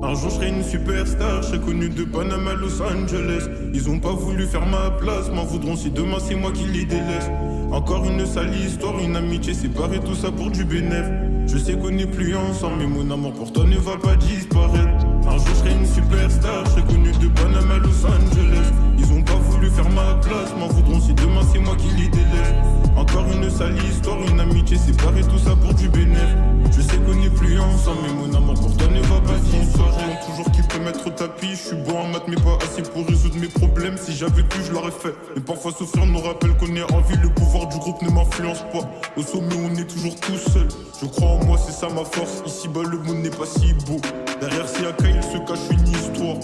Un jour je serai une superstar, je serai connu de Panama à Los Angeles. Ils ont pas voulu faire ma place, m'en voudront si demain c'est moi qui les délaisse. Encore une sale histoire, une amitié séparée, tout ça pour du bénéf. Je sais qu'on n'est plus ensemble, mais mon amour pour toi ne va pas disparaître. Un jour je serai une superstar, je serai connu de Panama à Los Angeles. Ils ont pas voulu faire ma place, m'en voudront si demain c'est moi qui les délaisse. Encore une sale histoire, une amitié séparée, tout ça pour du bénéf. Je sais qu'on n'est plus ensemble, mais mon amour pour toi ne va pas disparaître. Toujours qui peut mettre au tapis, je suis bon en maths mais pas assez pour résoudre mes problèmes. Si j'avais pu je l'aurais fait, mais parfois souffrir nous rappelle qu'on est en vie. Le pouvoir du groupe ne m'influence pas, au sommet on est toujours tout seul. Je crois en moi, c'est ça ma force, ici bas le monde n'est pas si beau. Derrière Siaka il se cache une histoire.